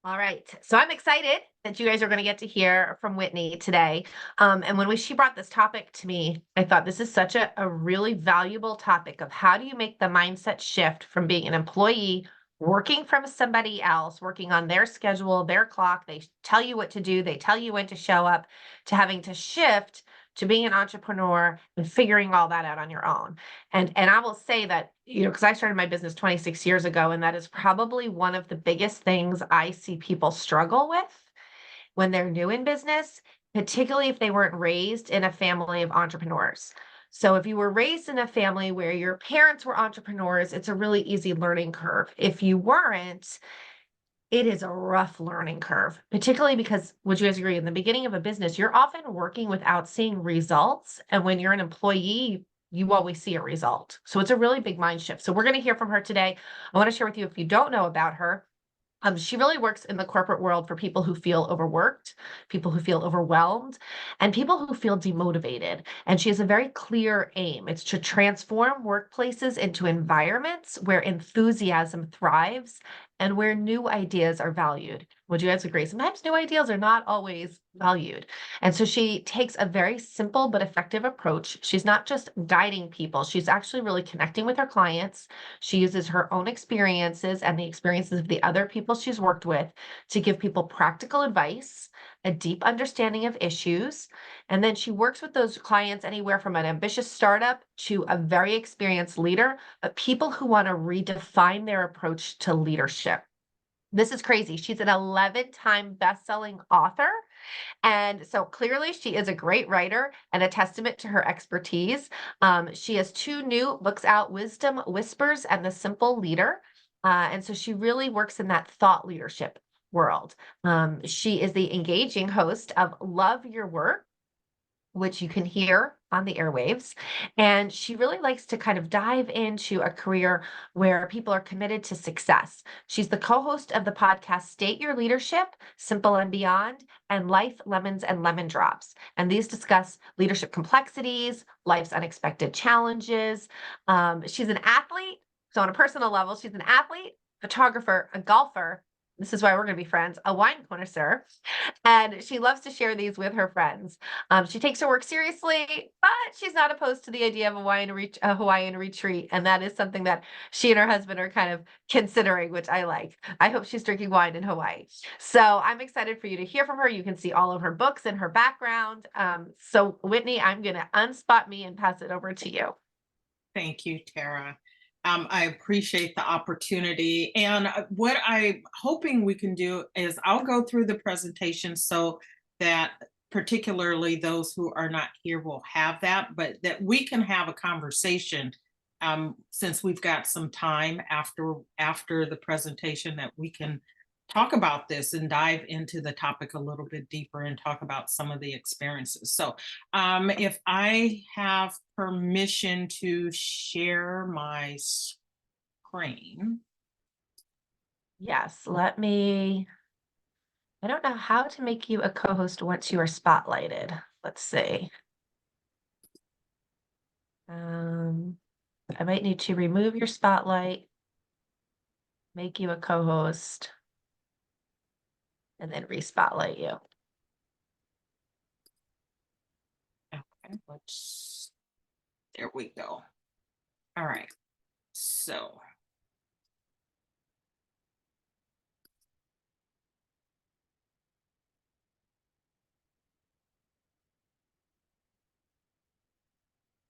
All right. So I'm excited that you guys are going to get to hear from Whitney today. And when she brought this topic to me, I thought this is such a really valuable topic of how do you make the mindset shift from being an employee, working from somebody else, working on their schedule, their clock. They tell you what to do, they tell you when to show up, to having to shift to being an entrepreneur and figuring all that out on your own. And I will say that, because I started my business 26 years ago, and that is probably one of the biggest things I see people struggle with when they're new in business, particularly if they weren't raised in a family of entrepreneurs. So if you were raised in a family where your parents were entrepreneurs, it's a really easy learning curve. If you weren't, it is a rough learning curve, particularly because, would you guys agree, in the beginning of a business, you're often working without seeing results. And when you're an employee, you always see a result. So it's a really big mind shift. So we're going to hear from her today. I want to share with you, if you don't know about her, she really works in the corporate world for people who feel overworked, people who feel overwhelmed, and people who feel demotivated. And she has a very clear aim. It's to transform workplaces into environments where enthusiasm thrives and where new ideas are valued. Would you guys agree? Sometimes new ideas are not always valued. And so she takes a very simple but effective approach. She's not just guiding people, she's actually really connecting with her clients. She uses her own experiences and the experiences of the other people she's worked with to give people practical advice, a deep understanding of issues. And then she works with those clients anywhere from an ambitious startup to a very experienced leader, but people who want to redefine their approach to leadership. This is crazy. She's an 11-time best-selling author. And so clearly she is a great writer and a testament to her expertise. She has two new books out, Wisdom Whispers and The Simple Leader. And so she really works in that thought leadership world. She is the engaging host of Love Your Work, which you can hear on the airwaves. And she really likes to kind of dive into a career where people are committed to success. She's the co-host of the podcast State Your Leadership, Simple and Beyond, and Life, Lemons, and Lemon Drops. And these discuss leadership complexities, life's unexpected challenges. She's an athlete. So on a personal level, she's an athlete, photographer, a golfer. This is why we're going to be friends, a wine connoisseur, and she loves to share these with her friends. She takes her work seriously, but she's not opposed to the idea of a Hawaiian retreat, and that is something that she and her husband are kind of considering, which I like. I hope she's drinking wine in Hawaii. So I'm excited for you to hear from her. You can see all of her books and her background. So Whitney, I'm going to unspot me and pass it over to you. Thank you, Tara. I appreciate the opportunity. And what I'm hoping we can do is I'll go through the presentation so that particularly those who are not here will have that, but that we can have a conversation since we've got some time after the presentation, that we can talk about this and dive into the topic a little bit deeper and talk about some of the experiences. So if I have permission to share my screen. Yes, I don't know how to make you a co-host once you are spotlighted. Let's see. I might need to remove your spotlight, make you a co-host, and then re-spotlight you. Okay, there we go. All right, so.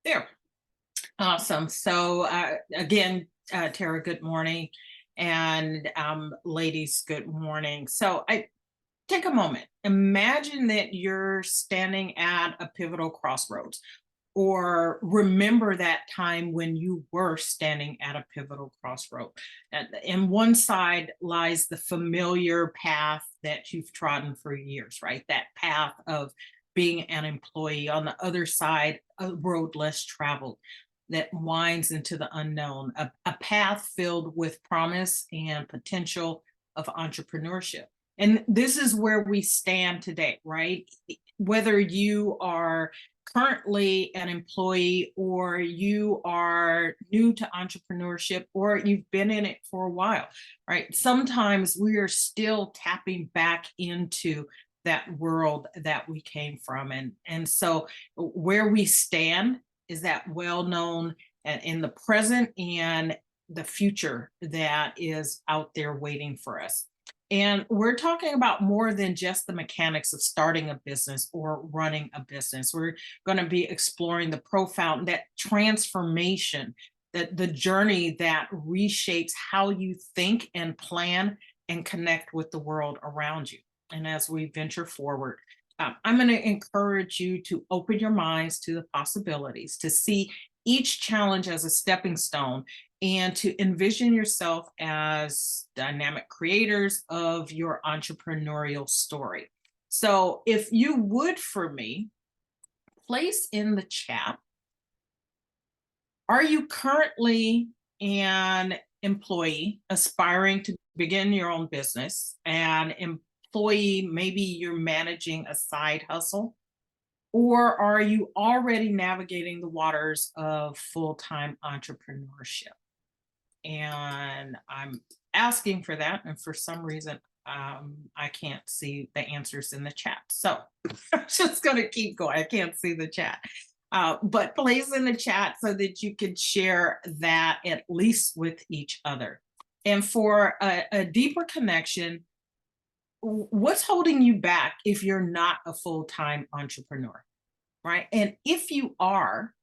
There. Awesome. So again, Tara, good morning. And ladies, good morning. So I take a moment. Imagine that you're standing at a pivotal crossroads, or remember that time when you were standing at a pivotal crossroad. And one side lies the familiar path that you've trodden for years, right? That path of being an employee. On the other side, a road less traveled that winds into the unknown, a path filled with promise and potential of entrepreneurship. And this is where we stand today, right? Whether you are currently an employee, or you are new to entrepreneurship, or you've been in it for a while, right? Sometimes we are still tapping back into that world that we came from. And so where we stand is that well known in the present and the future that is out there waiting for us. And we're talking about more than just the mechanics of starting a business or running a business. We're going to be exploring the profound, that transformation, that the journey that reshapes how you think and plan and connect with the world around you. And as we venture forward, I'm going to encourage you to open your minds to the possibilities, to see each challenge as a stepping stone, and to envision yourself as dynamic creators of your entrepreneurial story. So if you would, for me, place in the chat, are you currently an employee aspiring to begin your own business? An employee, maybe you're managing a side hustle, or are you already navigating the waters of full-time entrepreneurship? And I'm asking for that, and for some reason I can't see the answers in the chat, so I'm just going to keep going. I can't see the chat, but place in the chat so that you can share that at least with each other. And for a deeper connection, what's holding you back if you're not a full-time entrepreneur, right? And if you are,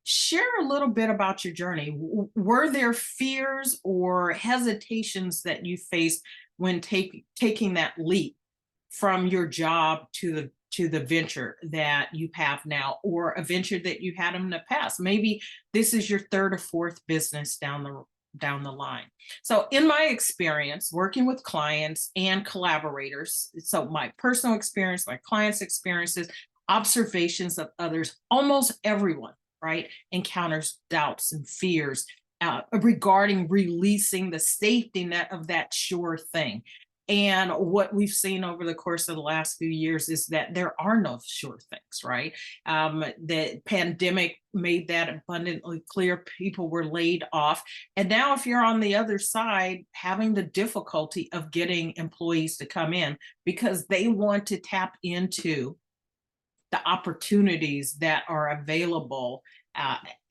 share a little bit about your journey. Were there fears or hesitations that you faced when taking that leap from your job to the venture that you have now, or a venture that you had in the past? Maybe this is your third or fourth business down the line. So in my experience working with clients and collaborators, so my personal experience, my clients' experiences, observations of others, almost everyone, right, encounters doubts and fears regarding releasing the safety net of that sure thing. And what we've seen over the course of the last few years is that there are no sure things, right? The pandemic made that abundantly clear. People were laid off. And now if you're on the other side, having the difficulty of getting employees to come in because they want to tap into the opportunities that are available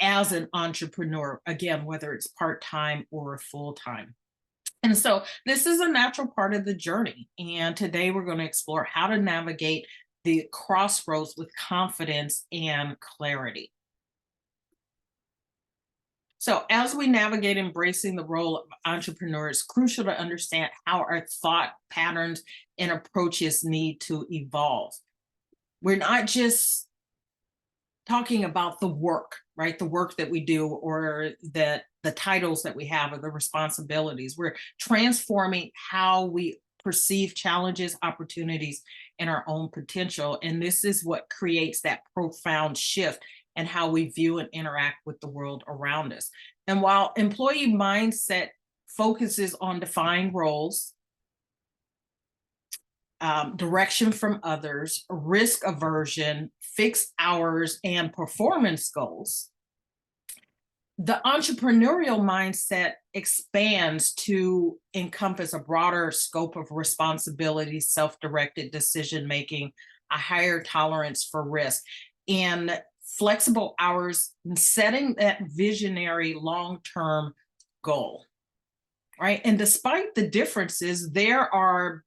as an entrepreneur, again, whether it's part-time or full-time. And so this is a natural part of the journey. And today we're going to explore how to navigate the crossroads with confidence and clarity. So as we navigate embracing the role of entrepreneur, it's crucial to understand how our thought patterns and approaches need to evolve. We're not just talking about the work, right? The work that we do, or the titles that we have, or the responsibilities. We're transforming how we perceive challenges, opportunities, and our own potential. And this is what creates that profound shift in how we view and interact with the world around us. And while employee mindset focuses on defined roles, direction from others, risk aversion, fixed hours, and performance goals, the entrepreneurial mindset expands to encompass a broader scope of responsibility, self-directed decision-making, a higher tolerance for risk, and flexible hours, and setting that visionary long-term goal, right? And despite the differences, there are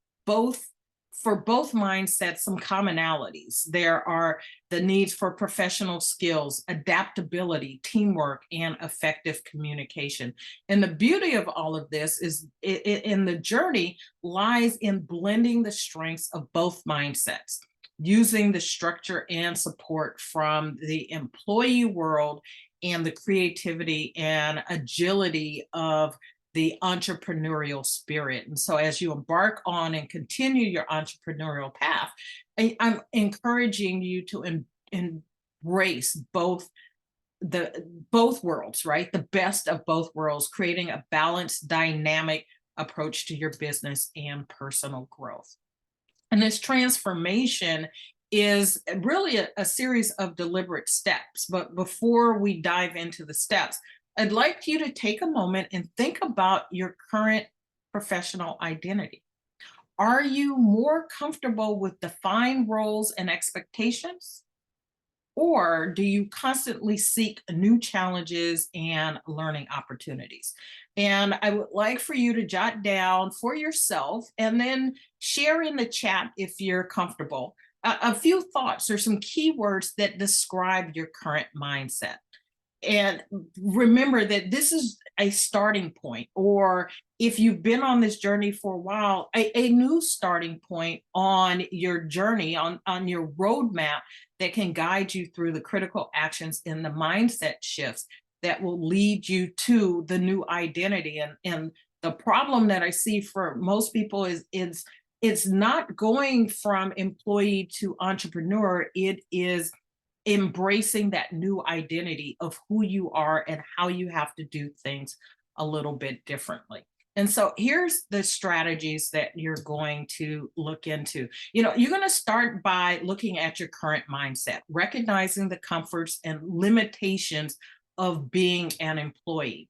for both mindsets some commonalities. There are the needs for professional skills, adaptability, teamwork, and effective communication. And the beauty of all of this is in the journey lies in blending the strengths of both mindsets, using the structure and support from the employee world and the creativity and agility of the entrepreneurial spirit. And so as you embark on and continue your entrepreneurial path, I'm encouraging you to embrace both worlds, right? The best of both worlds, creating a balanced, dynamic approach to your business and personal growth. And this transformation is really a series of deliberate steps. But before we dive into the steps, I'd like you to take a moment and think about your current professional identity. Are you more comfortable with defined roles and expectations? Or do you constantly seek new challenges and learning opportunities? And I would like for you to jot down for yourself and then share in the chat if you're comfortable a few thoughts or some keywords that describe your current mindset. And remember that this is a starting point, or if you've been on this journey for a while, a new starting point on your journey, on your roadmap that can guide you through the critical actions and the mindset shifts that will lead you to the new identity. And the problem that I see for most people is it's not going from employee to entrepreneur. It is embracing that new identity of who you are and how you have to do things a little bit differently. And so here's the strategies that you're going to look into. You're going to start by looking at your current mindset, recognizing the comforts and limitations of being an employee,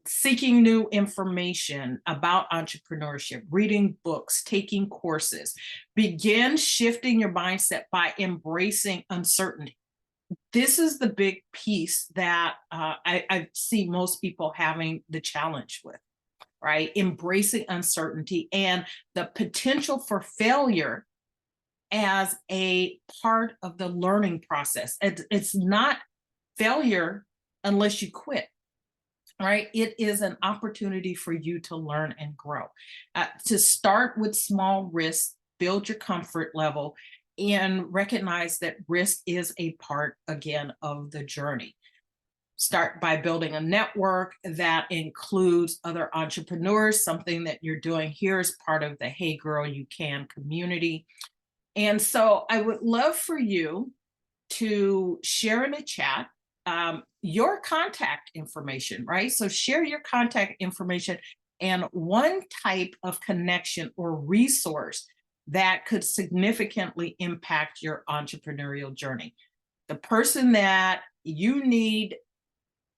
seeking new information about entrepreneurship, reading books, taking courses. Begin shifting your mindset by embracing uncertainty. This is the big piece that I see most people having the challenge with, right? Embracing uncertainty and the potential for failure as a part of the learning process. It's not failure unless you quit. Right? It is an opportunity for you to learn and grow. To start with small risks, build your comfort level, and recognize that risk is a part, again, of the journey. Start by building a network that includes other entrepreneurs, something that you're doing here as part of the Hey Girl You Can community. And so I would love for you to share in the chat your contact information, right? So share your contact information and one type of connection or resource that could significantly impact your entrepreneurial journey. The person that you need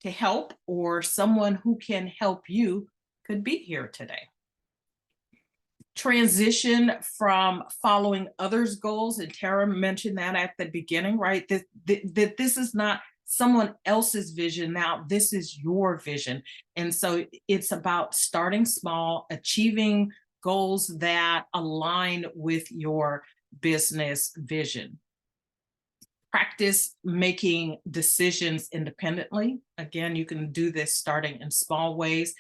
to help or someone who can help you could be here today. Transition from following others' goals, and Tara mentioned that at the beginning, right? That this is not someone else's vision. Now, this is your vision. And so it's about starting small, achieving goals that align with your business vision. Practice making decisions independently. Again, you can do this starting in small ways.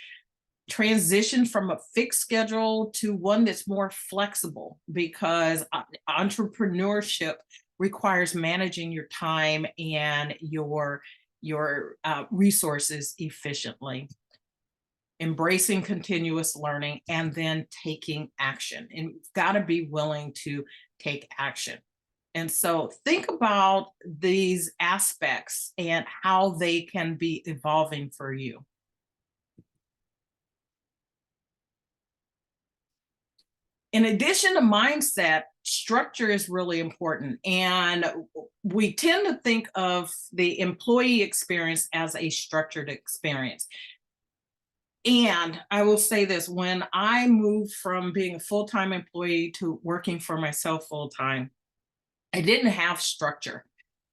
Transition from a fixed schedule to one that's more flexible, because entrepreneurship requires managing your time and your resources efficiently. Embracing continuous learning and then taking action. And you've got to be willing to take action. And so think about these aspects and how they can be evolving for you. In addition to mindset, structure is really important. And we tend to think of the employee experience as a structured experience. And I will say this, when I moved from being a full-time employee to working for myself full-time, I didn't have structure.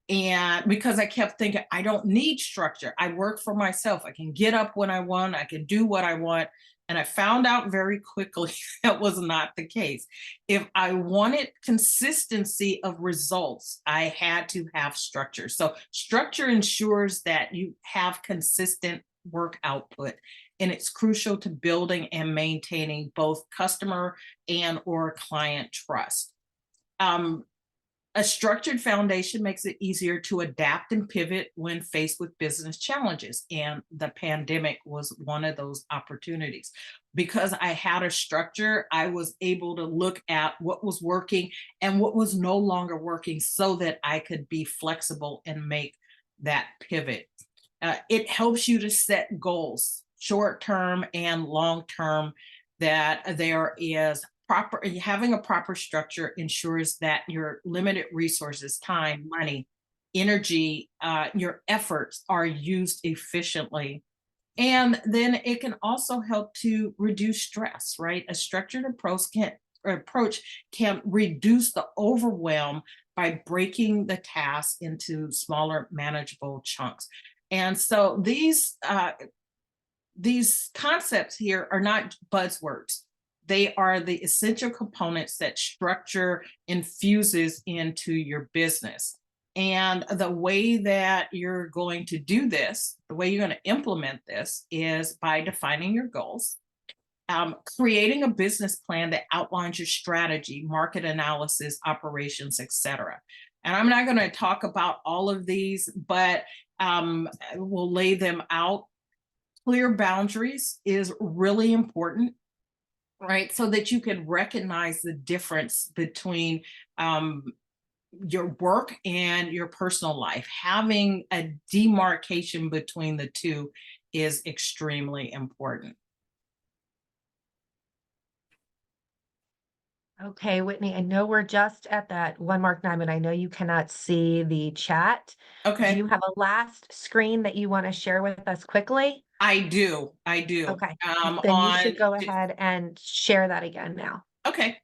And because I kept thinking, I don't need structure. I work for myself. I can get up when I want. I can do what I want. And I found out very quickly that was not the case. If I wanted consistency of results, I had to have structure. So structure ensures that you have consistent work output. And it's crucial to building and maintaining both customer and or client trust. A structured foundation makes it easier to adapt and pivot when faced with business challenges. And the pandemic was one of those opportunities. Because I had a structure, I was able to look at what was working and what was no longer working so that I could be flexible and make that pivot. It helps you to set goals, short-term and long-term, that there is having a proper structure ensures that your limited resources, time, money, energy, your efforts are used efficiently. And then it can also help to reduce stress, right? A structured approach can reduce the overwhelm by breaking the task into smaller, manageable chunks. And so these concepts here are not buzzwords. They are the essential components that structure infuses into your business. And the way that you're going to do this, the way you're going to implement this is by defining your goals, creating a business plan that outlines your strategy, market analysis, operations, etc. And I'm not going to talk about all of these, but we'll lay them out. Clear boundaries is really important, right? So that you can recognize the difference between your work and your personal life. Having a demarcation between the two is extremely important. Okay, Whitney, I know we're just at that 1 mark 9, but I know you cannot see the chat. Do Okay, you have a last screen that you want to share with us quickly? I do. Okay, then you should go ahead and share that again now. Okay,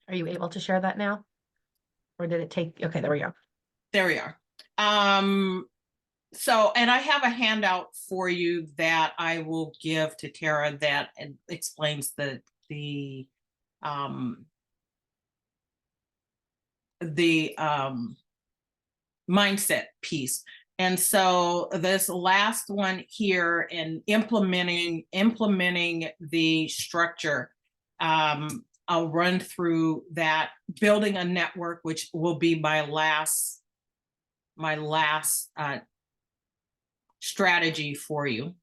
Are you able to share that now? Or did it take, okay, there we go. there we are. So, and I have a handout for you that I will give to Tara that explains the mindset piece. And so this last one here in implementing the structure, I'll run through that. Building a network, which will be my last strategy for you,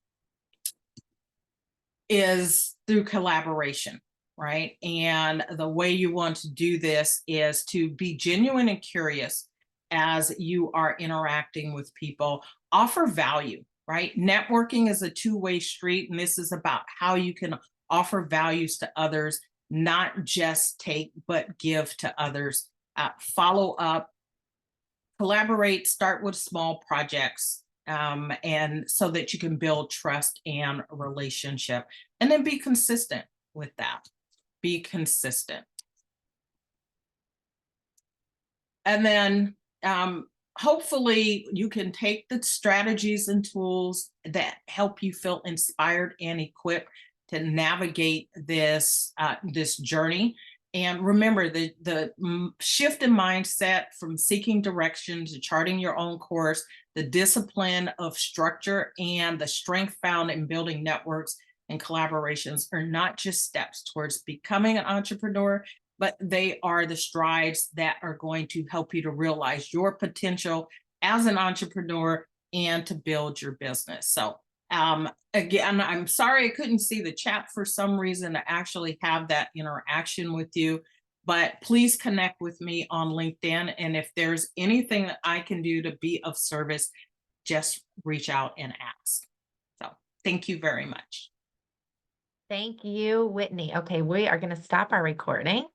is through collaboration, right? And the way you want to do this is to be genuine and curious as you are interacting with people. Offer value, right? Networking is a two-way street, and this is about how you can offer values to others, not just take, but give to others. Follow up, collaborate, start with small projects, and so that you can build trust and relationship, and then be consistent with that. Be consistent. And then hopefully you can take the strategies and tools that help you feel inspired and equipped to navigate this this journey. And remember, the shift in mindset from seeking direction to charting your own course, the discipline of structure, and the strength found in building networks and collaborations are not just steps towards becoming an entrepreneur, but they are the strides that are going to help you to realize your potential as an entrepreneur and to build your business. So again, I'm sorry I couldn't see the chat for some reason to actually have that interaction with you, but please connect with me on LinkedIn. And if there's anything that I can do to be of service, just reach out and ask. So thank you very much. Thank you, Whitney. Okay, we are going to stop our recording.